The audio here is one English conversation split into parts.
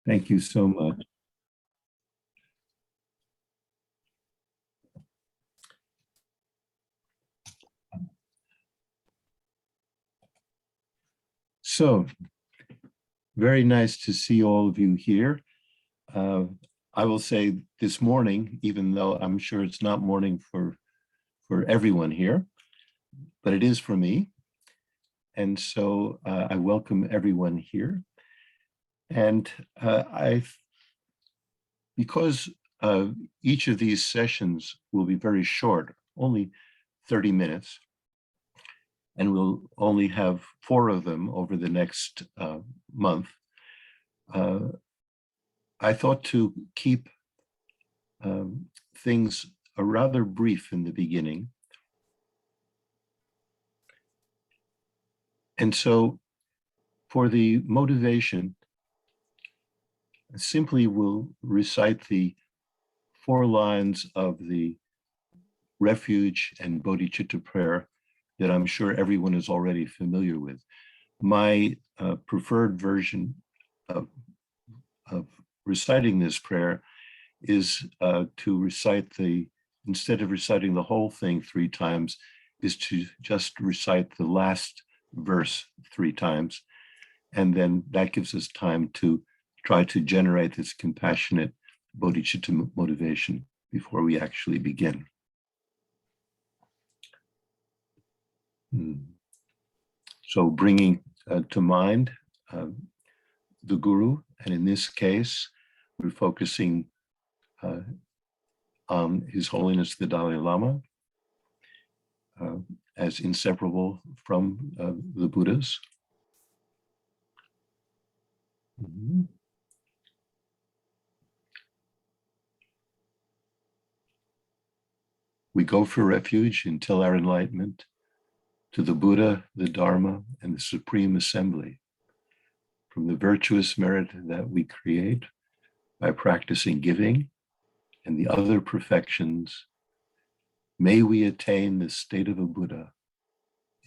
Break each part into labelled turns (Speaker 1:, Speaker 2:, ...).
Speaker 1: Thank you so much. So, very nice to see all of you here. I will say this morning, even though I'm sure it's not morning for everyone here, but it is for me. And so I welcome everyone here. And because each of these sessions will be very short, only 30 minutes, and we'll only have 4 of them over the next month, I thought to keep things rather brief in the beginning. And so for the motivation, I simply will recite the 4 lines of the refuge and bodhicitta prayer that I'm sure everyone is already familiar with. My preferred version of reciting this prayer is to recite instead of reciting the whole thing 3 times, is to just recite the last verse 3 times. And then that gives us time to try to generate this compassionate bodhicitta motivation before we actually begin. So bringing to mind the Guru, and in this case, we're focusing on His Holiness the Dalai Lama as inseparable from the Buddhas. We go for refuge until our enlightenment to the Buddha, the Dharma, and the Supreme Assembly, from the virtuous merit that we create by practicing giving and the other perfections. May we attain the state of a Buddha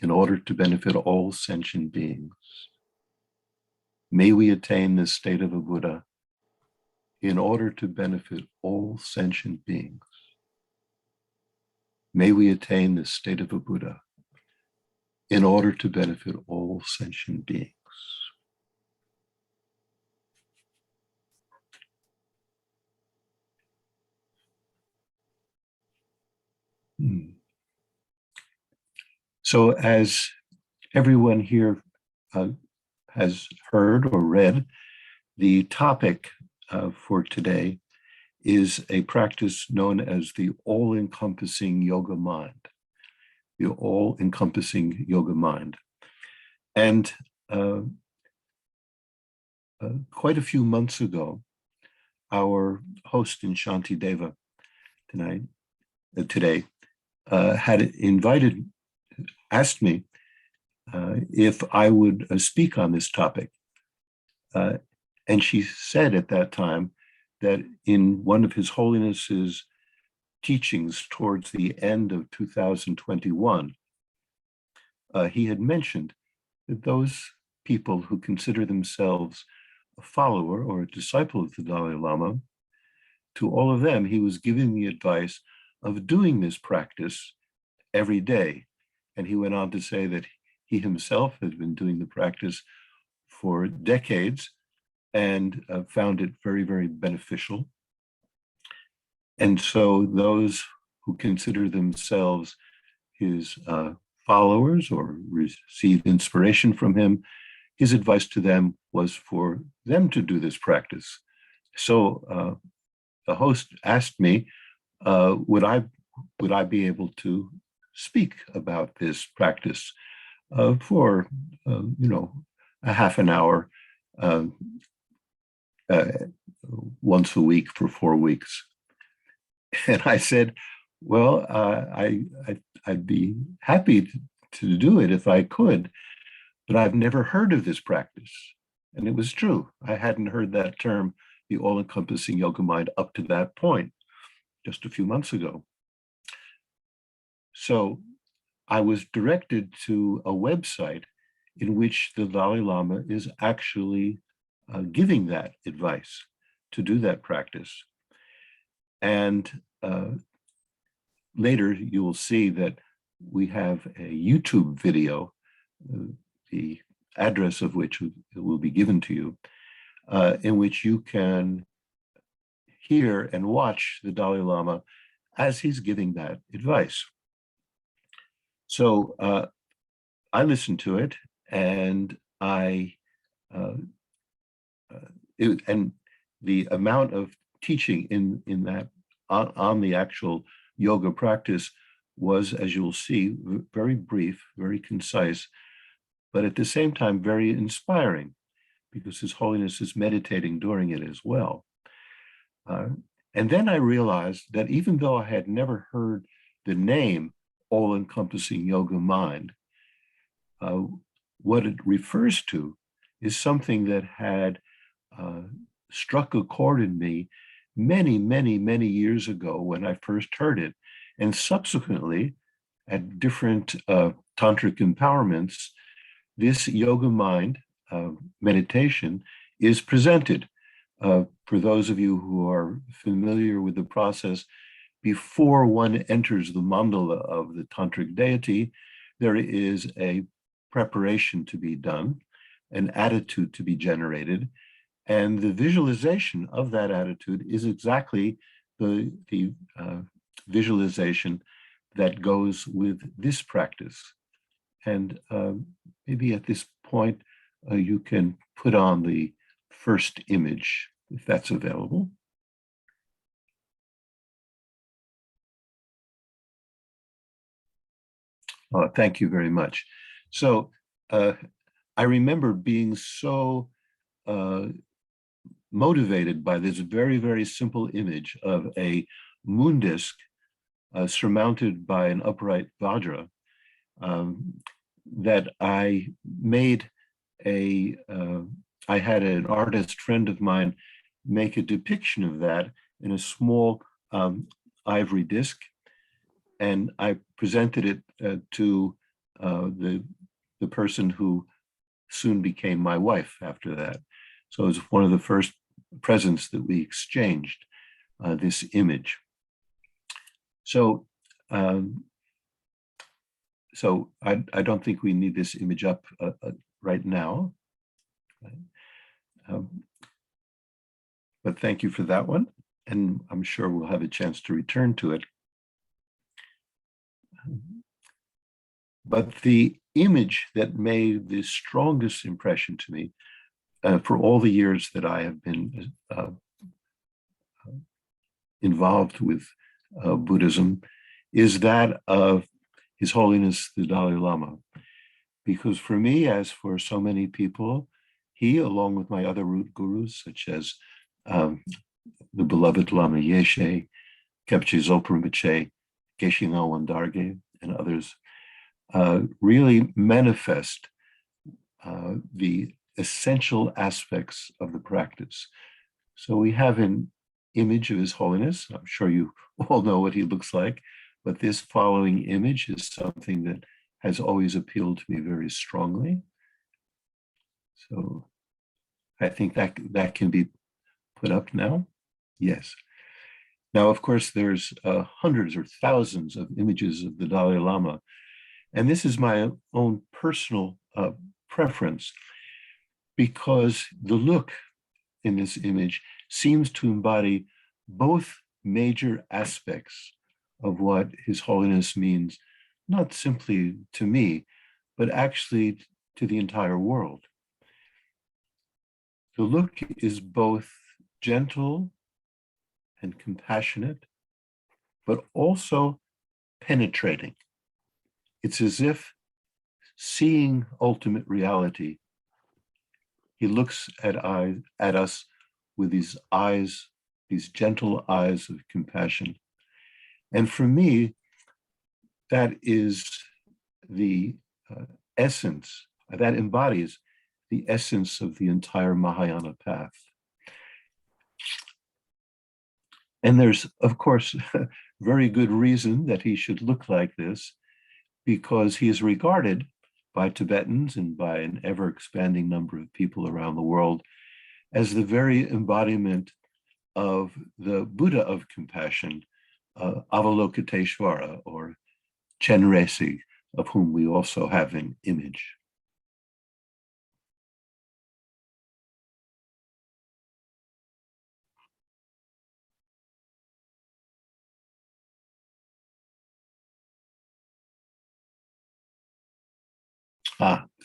Speaker 1: in order to benefit all sentient beings. May we attain the state of a Buddha in order to benefit all sentient beings. May we attain the state of a Buddha in order to benefit all sentient beings. So as everyone here has heard or read, the topic for today is a practice known as the All-encompassing Yoga Mind. The All-encompassing Yoga Mind. And quite a few months ago, our host in Shantideva today had asked me if I would speak on this topic. And she said at that time that in one of His Holiness's teachings towards the end of 2021, he had mentioned that those people who consider themselves a follower or a disciple of the Dalai Lama, to all of them, he was giving the advice of doing this practice every day. And he went on to say that he himself has been doing the practice for decades and found it very, very beneficial. And so those who consider themselves his followers or receive inspiration from him, his advice to them was for them to do this practice. So the host asked me, would I be able to speak about this practice for a half an hour once a week for 4 weeks? And I said, well, I'd be happy to do it if I could, but I've never heard of this practice. And it was true. I hadn't heard that term, the all-encompassing yoga mind, up to that point, just a few months ago. So I was directed to a website in which the Dalai Lama is actually giving that advice to do that practice. And later you will see that we have a YouTube video, the address of which will be given to you, in which you can hear and watch the Dalai Lama as he's giving that advice. So I listened to it, and and the amount of teaching in that on the actual yoga practice was, as you'll see, very brief, very concise, but at the same time very inspiring, because His Holiness is meditating during it as well. And then I realized that even though I had never heard the name All-encompassing Yoga Mind, what it refers to is something that had struck a chord in me many, many, many years ago when I first heard it. And subsequently, at different tantric empowerments, this yoga mind meditation is presented. For those of you who are familiar with the process, before one enters the mandala of the tantric deity, there is a preparation to be done, an attitude to be generated, and the visualization of that attitude is exactly the visualization that goes with this practice. And maybe at this point, you can put on the first image, if that's available. Thank you very much. So I remember being so motivated by this very, very simple image of a moon disk surmounted by an upright vajra, that I made I had an artist friend of mine make a depiction of that in a small ivory disc, and I presented it to the person who soon became my wife after that. So it was one of the first presents that we exchanged, this image. So I don't think we need this image up right now. But thank you for that one. And I'm sure we'll have a chance to return to it. But the image that made the strongest impression to me for all the years that I have been involved with Buddhism is that of His Holiness the Dalai Lama. Because for me, as for so many people, he, along with my other root gurus, such as the beloved Lama Yeshe, Kepche Zolpo Rinpoche, Geshe Ngawang Darge, and others, really manifest the essential aspects of the practice. So we have an image of His Holiness. I'm sure you all know what he looks like, but this following image is something that has always appealed to me very strongly. So I think that can be put up now. Yes. Now, of course, there's hundreds or thousands of images of the Dalai Lama. And this is my own personal preference, because the look in this image seems to embody both major aspects of what His Holiness means, not simply to me, but actually to the entire world. The look is both gentle and compassionate, but also penetrating. It's as if, seeing ultimate reality, he looks at us with these eyes, these gentle eyes of compassion. And for me, that is the essence, that embodies the essence of the entire Mahayana path. And there's, of course, very good reason that he should look like this, because he is regarded by Tibetans and by an ever-expanding number of people around the world as the very embodiment of the Buddha of compassion, Avalokiteshvara, or Chenresi, of whom we also have an image.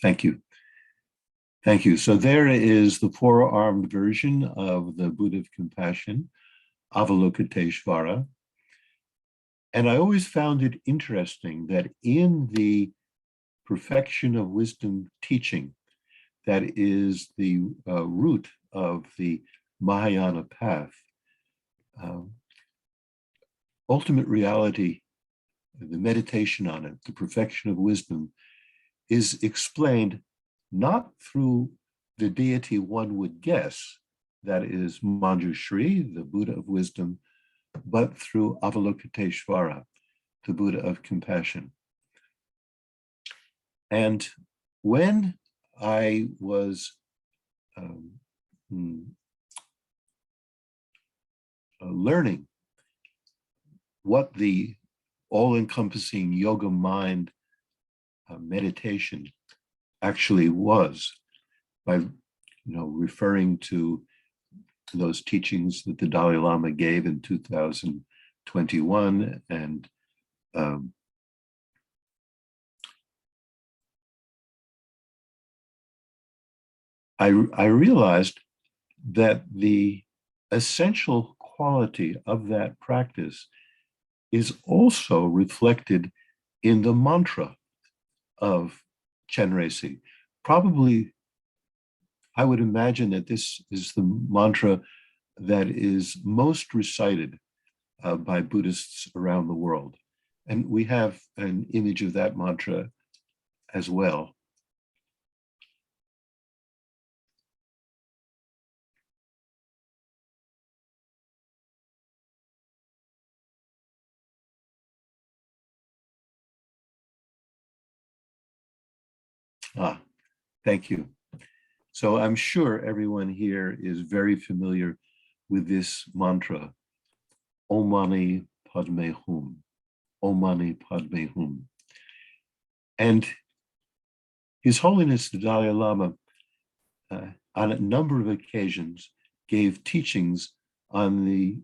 Speaker 1: Thank you. Thank you. So there is the four-armed version of the Buddha of compassion, Avalokiteshvara. And I always found it interesting that in the perfection of wisdom teaching, that is the root of the Mahayana path, ultimate reality, the meditation on it, the perfection of wisdom, is explained not through the deity one would guess, that is Manjushri, the Buddha of wisdom, but through Avalokiteshvara, the Buddha of compassion. And when I was learning what the all-encompassing yoga mind meditation actually was, by referring to those teachings that the Dalai Lama gave in 2021, and I realized that the essential quality of that practice is also reflected in the mantra of Chenresi. Probably, I would imagine that this is the mantra that is most recited by Buddhists around the world. And we have an image of that mantra as well. Thank you. So I'm sure everyone here is very familiar with this mantra, Om Mani Padme Hum, Om Mani Padme Hum. And His Holiness the Dalai Lama, on a number of occasions, gave teachings on the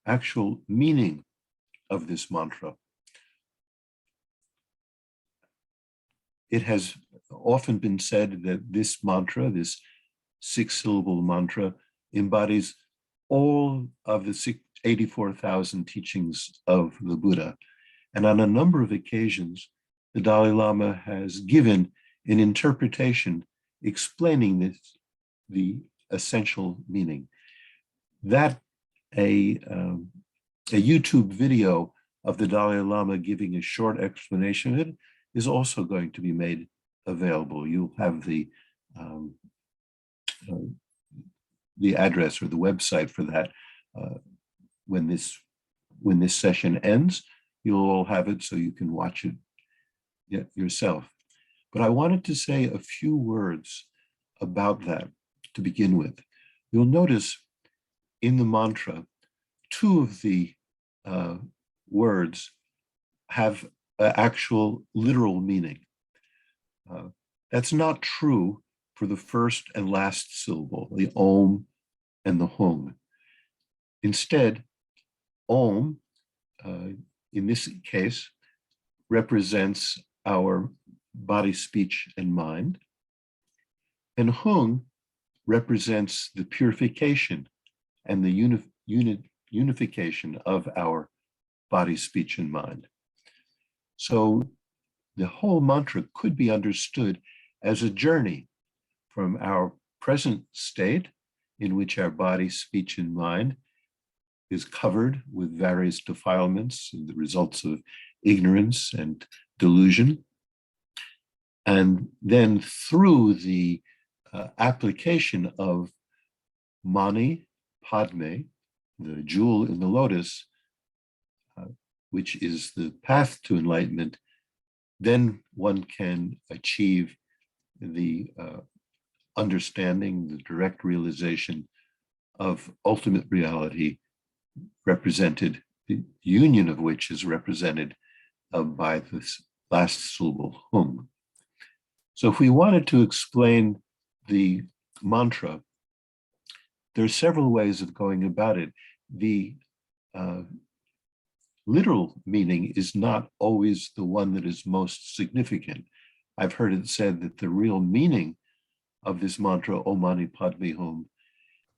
Speaker 1: actual meaning of this mantra. It has often been said that this mantra, this 6-syllable mantra, embodies all of the 84,000 teachings of the Buddha. And on a number of occasions, the Dalai Lama has given an interpretation explaining the essential meaning. That a YouTube video of the Dalai Lama giving a short explanation of it is also going to be made available. You'll have the address or the website for that when this session ends. You'll all have it so you can watch it yourself. But I wanted to say a few words about that to begin with. You'll notice in the mantra, 2 of the words have actual literal meaning. That's not true for the first and last syllable, the Om and the Hum. Instead, Om, in this case, represents our body, speech, and mind, and Hum represents the purification and the unification of our body, speech, and mind. So the whole mantra could be understood as a journey from our present state, in which our body, speech, and mind is covered with various defilements and the results of ignorance and delusion, and then through the application of Mani Padme, the jewel in the lotus, which is the path to enlightenment, then one can achieve the understanding, the direct realization of ultimate reality represented, the union of which is represented by this last syllable, hum. So if we wanted to explain the mantra, there are several ways of going about it. The literal meaning is not always the one that is most significant. I've heard it said that the real meaning of this mantra, Om Mani Padme Hum,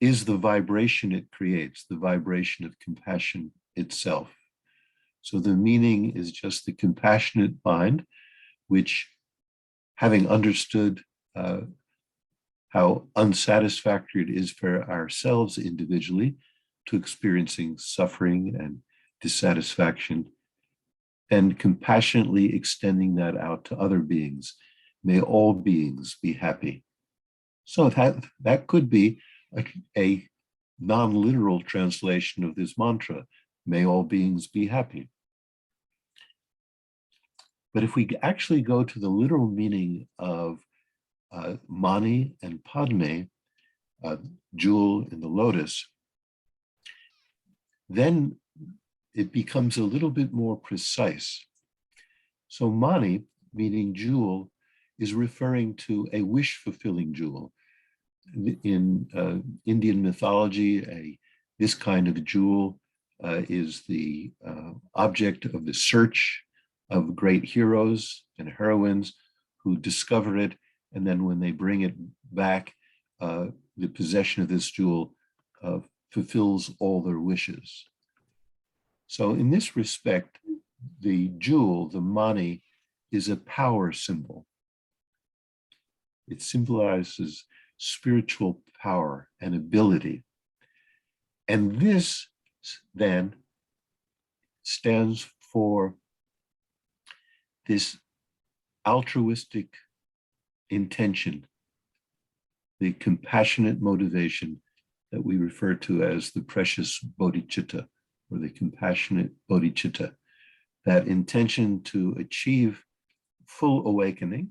Speaker 1: is the vibration it creates, the vibration of compassion itself. So the meaning is just the compassionate mind, which, having understood how unsatisfactory it is for ourselves individually to experiencing suffering and dissatisfaction, and compassionately extending that out to other beings. May all beings be happy. So that could be a non-literal translation of this mantra, may all beings be happy. But if we actually go to the literal meaning of Mani and Padme, jewel in the lotus, then it becomes a little bit more precise. So Mani, meaning jewel, is referring to a wish-fulfilling jewel. In Indian mythology, this kind of jewel is the object of the search of great heroes and heroines who discover it, and then when they bring it back, the possession of this jewel fulfills all their wishes. So in this respect, the jewel, the Mani, is a power symbol. It symbolizes spiritual power and ability. And this then stands for this altruistic intention, the compassionate motivation that we refer to as the precious bodhicitta, or the compassionate bodhicitta, that intention to achieve full awakening,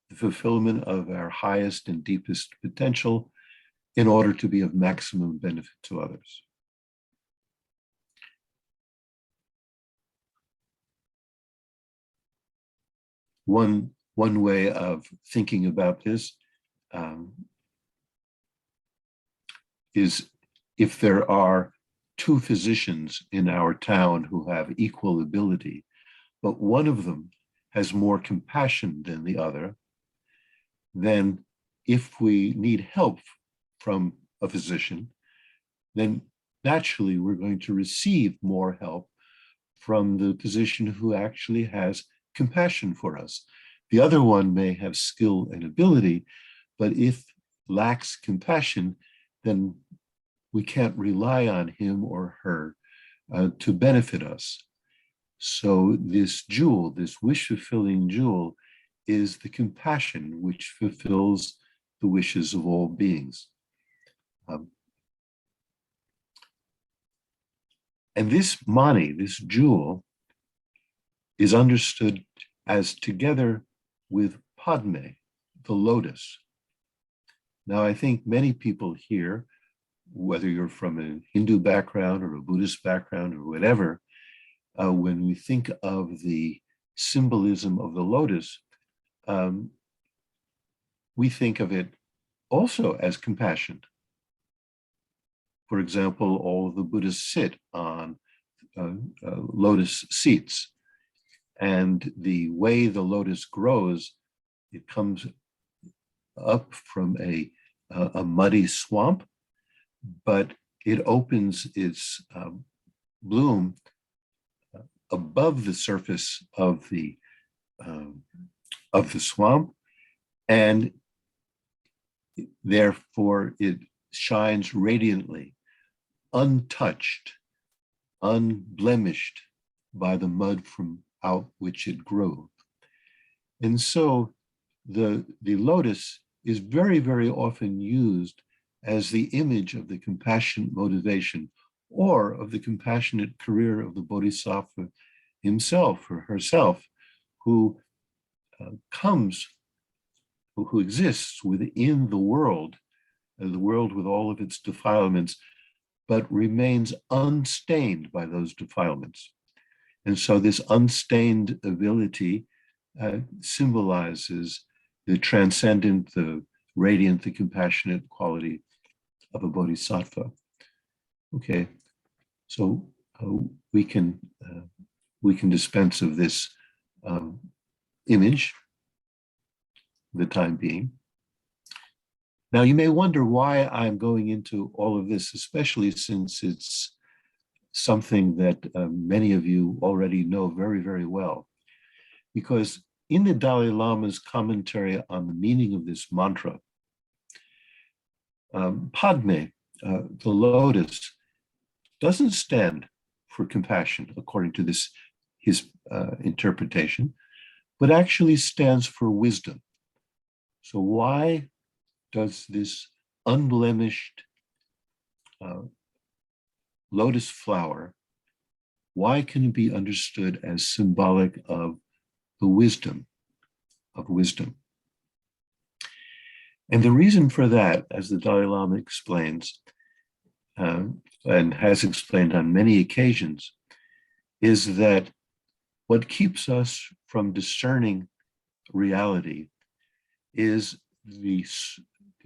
Speaker 1: the fulfillment of our highest and deepest potential in order to be of maximum benefit to others. One way of thinking about this is if there are two physicians in our town who have equal ability, but one of them has more compassion than the other, then if we need help from a physician, then naturally we're going to receive more help from the physician who actually has compassion for us. The other one may have skill and ability, but if lacks compassion, then we can't rely on him or her to benefit us. So this jewel, this wish-fulfilling jewel, is the compassion which fulfills the wishes of all beings. And this Mani, this jewel, is understood as together with Padme, the lotus. Now, I think many people here, whether you're from a Hindu background or a Buddhist background or whatever, when we think of the symbolism of the lotus, we think of it also as compassion. For example, all of the Buddhists sit on lotus seats. And the way the lotus grows, it comes up from a muddy swamp, but it opens its bloom above the surface of the swamp, and therefore it shines radiantly, untouched, unblemished by the mud from out which it grew. And so the lotus is very, very often used as the image of the compassionate motivation or of the compassionate career of the bodhisattva himself or herself, who comes who exists within the world with all of its defilements, but remains unstained by those defilements. And so this unstained ability symbolizes the transcendent, the radiant, the compassionate quality of a bodhisattva. Okay, so we can dispense of this image for the time being. Now, you may wonder why I'm going into all of this, especially since it's something that many of you already know very, very well. Because in the Dalai Lama's commentary on the meaning of this mantra, Padme, the lotus, doesn't stand for compassion, according to his interpretation, but actually stands for wisdom. So why does this unblemished lotus flower, why can it be understood as symbolic of the wisdom of wisdom? And the reason for that, as the Dalai Lama explains, and has explained on many occasions, is that what keeps us from discerning reality is the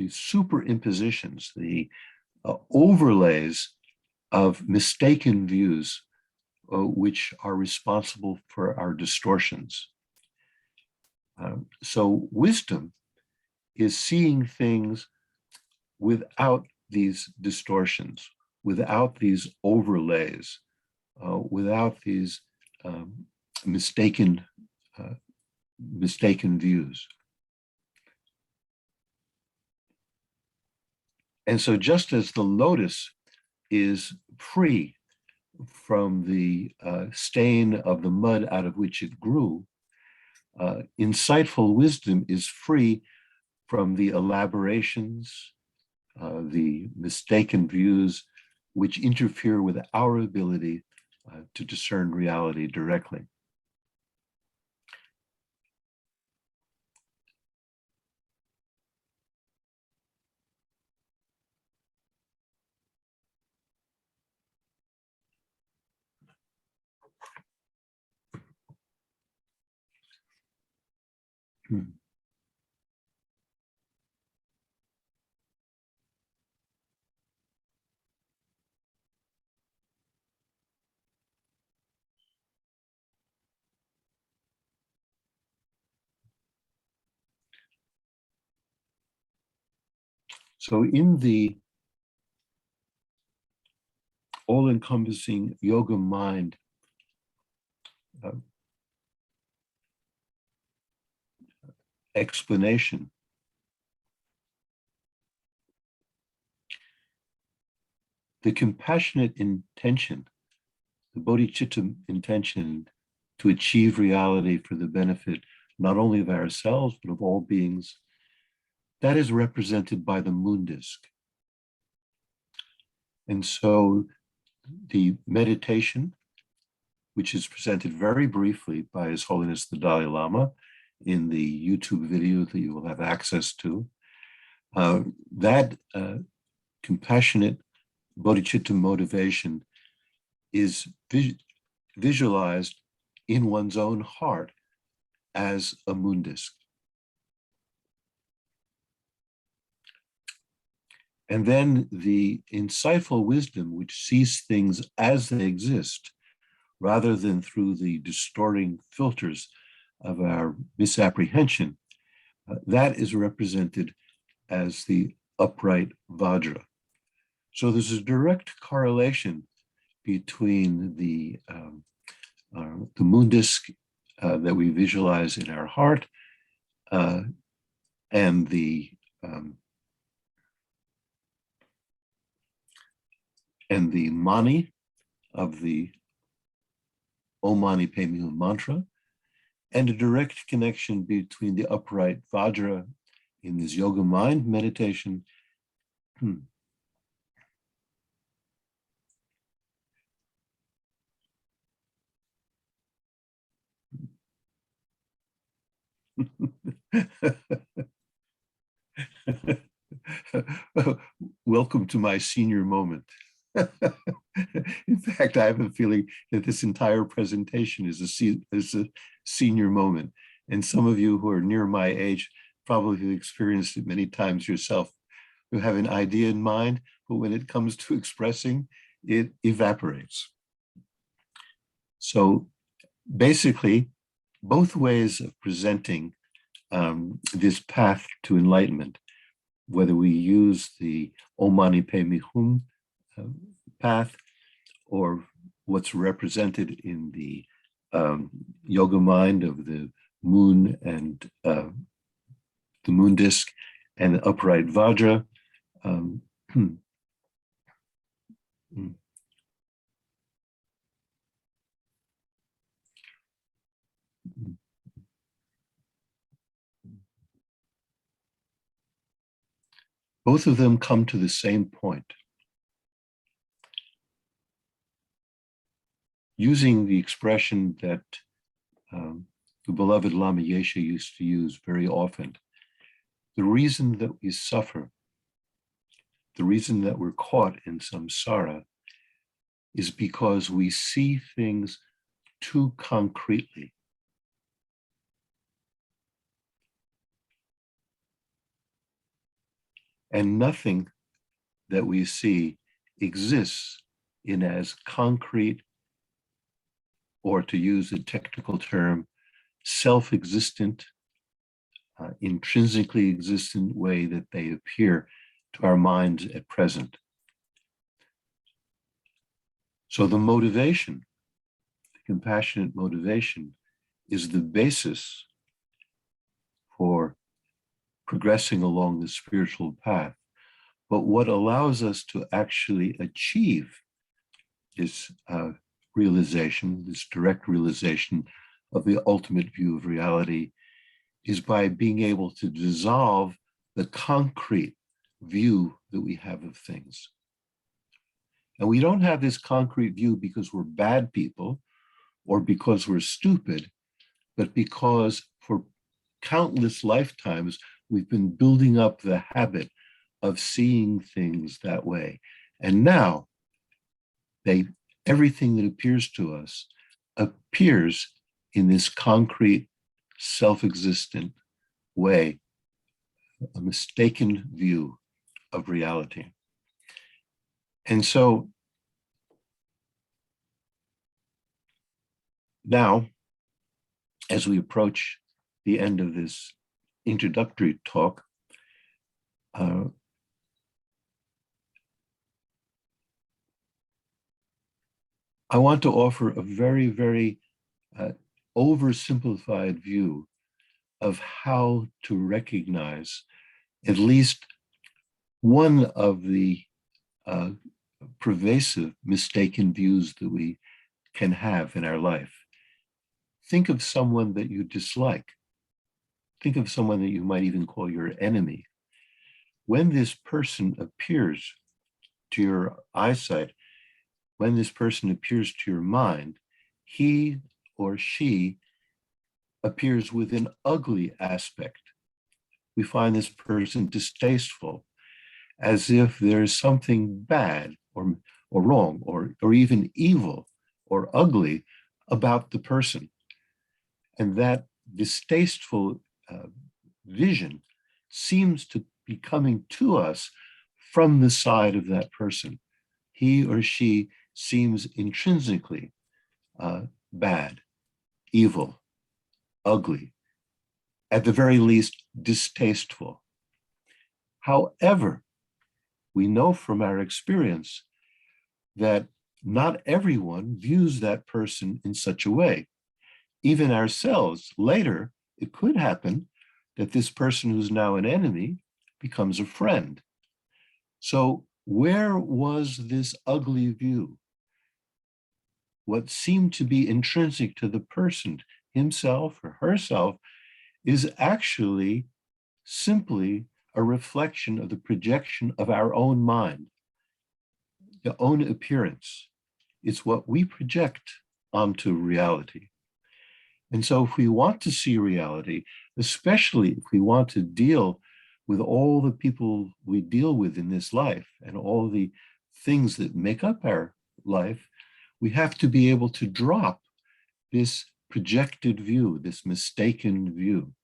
Speaker 1: superimpositions, the overlays of mistaken views, which are responsible for our distortions. So wisdom is seeing things without these distortions, without these overlays, without these mistaken views. And so just as the lotus is free from the stain of the mud out of which it grew, insightful wisdom is free from the elaborations, the mistaken views, which interfere with our ability to discern reality directly. So in the all-encompassing yoga mind, explanation, the compassionate intention, the bodhicitta intention to achieve reality for the benefit not only of ourselves, but of all beings, that is represented by the moon disk. And so the meditation, which is presented very briefly by His Holiness the Dalai Lama in the YouTube video that you will have access to, that compassionate bodhicitta motivation is visualized in one's own heart as a moon disk. And then the insightful wisdom, which sees things as they exist, rather than through the distorting filters of our misapprehension, that is represented as the upright vajra. So there's a direct correlation between the moon disk that we visualize in our heart and the mani of the Om Mani Padme Hum mantra, and a direct connection between the upright vajra in this yoga mind meditation Welcome to my senior moment. In fact, I have a feeling that this entire presentation is a senior moment. And some of you who are near my age probably have experienced it many times yourself. You have an idea in mind, but when it comes to expressing, it evaporates. So basically, both ways of presenting this path to enlightenment, whether we use the Om Mani Padme Hum path or what's represented in the yoga mind of the moon and the moon disk and the upright vajra. Both of them come to the same point. Using the expression that the beloved Lama Yeshe used to use very often, the reason that we suffer, the reason that we're caught in samsara is because we see things too concretely. And nothing that we see exists in as concrete, or to use a technical term, self-existent, intrinsically existent way that they appear to our minds at present. So the motivation, the compassionate motivation, is the basis for progressing along the spiritual path. But what allows us to actually achieve this realization, this direct realization of the ultimate view of reality, is by being able to dissolve the concrete view that we have of things. And we don't have this concrete view because we're bad people or because we're stupid, but because for countless lifetimes, we've been building up the habit of seeing things that way. And now everything that appears to us appears in this concrete, self-existent way, a mistaken view of reality. And so now, as we approach the end of this introductory talk, I want to offer a very, very oversimplified view of how to recognize at least one of the pervasive mistaken views that we can have in our life. Think of someone that you dislike. Think of someone that you might even call your enemy. When this person appears to your eyesight, when this person appears to your mind, he or she appears with an ugly aspect. We find this person distasteful, as if there's something bad or wrong or even evil or ugly about the person. And that distasteful vision seems to be coming to us from the side of that person. He or she seems intrinsically bad, evil, ugly, at the very least distasteful. However, we know from our experience that not everyone views that person in such a way. Even ourselves, later, it could happen that this person who's now an enemy becomes a friend. So where was this ugly view? What seemed to be intrinsic to the person, himself or herself, is actually simply a reflection of the projection of our own mind, the own appearance. It's what we project onto reality. And so if we want to see reality, especially if we want to deal with all the people we deal with in this life and all the things that make up our life, we have to be able to drop this projected view, this mistaken view.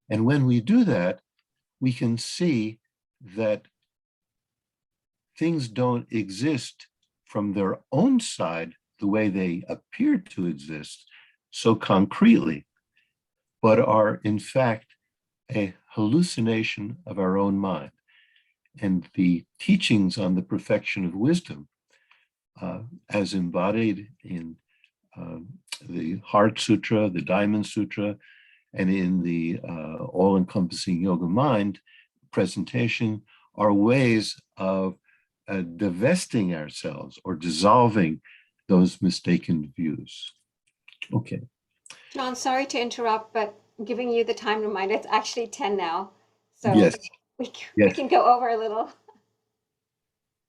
Speaker 1: And when we do that, we can see that things don't exist from their own side the way they appear to exist so concretely, but are in fact a hallucination of our own mind. And the teachings on the perfection of wisdom, as embodied in the Heart Sutra, the Diamond Sutra, and in the All-encompassing Yoga Mind presentation, are ways of divesting ourselves or dissolving those mistaken views. Okay.
Speaker 2: Jon, sorry to interrupt, but giving you the time reminder, it's actually 10 now. So
Speaker 1: Yes.
Speaker 2: we
Speaker 1: Yes.
Speaker 2: can go over a little.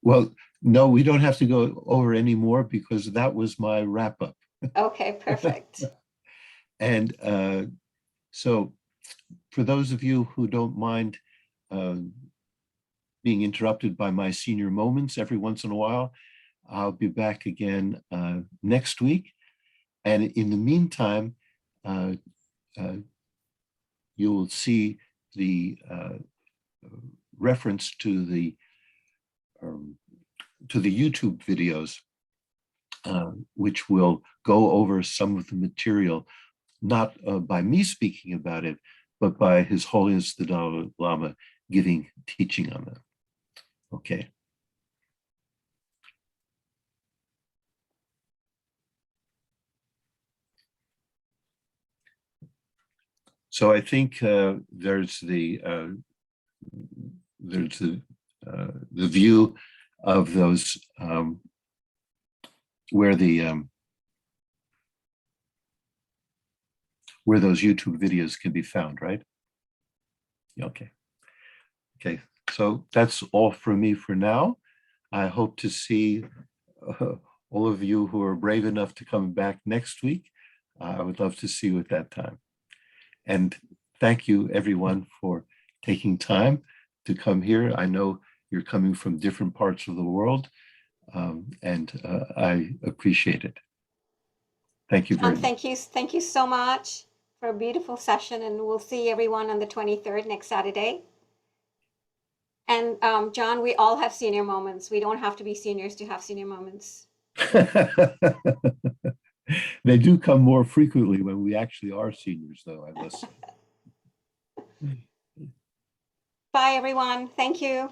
Speaker 1: Well, no, we don't have to go over anymore because that was my wrap up.
Speaker 2: Okay, perfect.
Speaker 1: And so for those of you who don't mind being interrupted by my senior moments every once in a while, I'll be back again next week. And in the meantime, you will see the reference to the YouTube videos, which will go over some of the material, not by me speaking about it, but by His Holiness the Dalai Lama giving teaching on that. Okay. So I think there's the view of those where those YouTube videos can be found, right? Okay. Okay. So that's all from me for now. I hope to see all of you who are brave enough to come back next week. I would love to see you at that time. And thank you, everyone, for taking time to come here. I know you're coming from different parts of the world, and I appreciate it. Thank you very
Speaker 2: Jon,
Speaker 1: much.
Speaker 2: thank you so much for a beautiful session, and we'll see everyone on the 23rd next Saturday. And Jon, we all have senior moments. We don't have to be seniors to have senior moments.
Speaker 1: They do come more frequently when we actually are seniors, though, I must say.
Speaker 2: Bye, everyone. Thank you.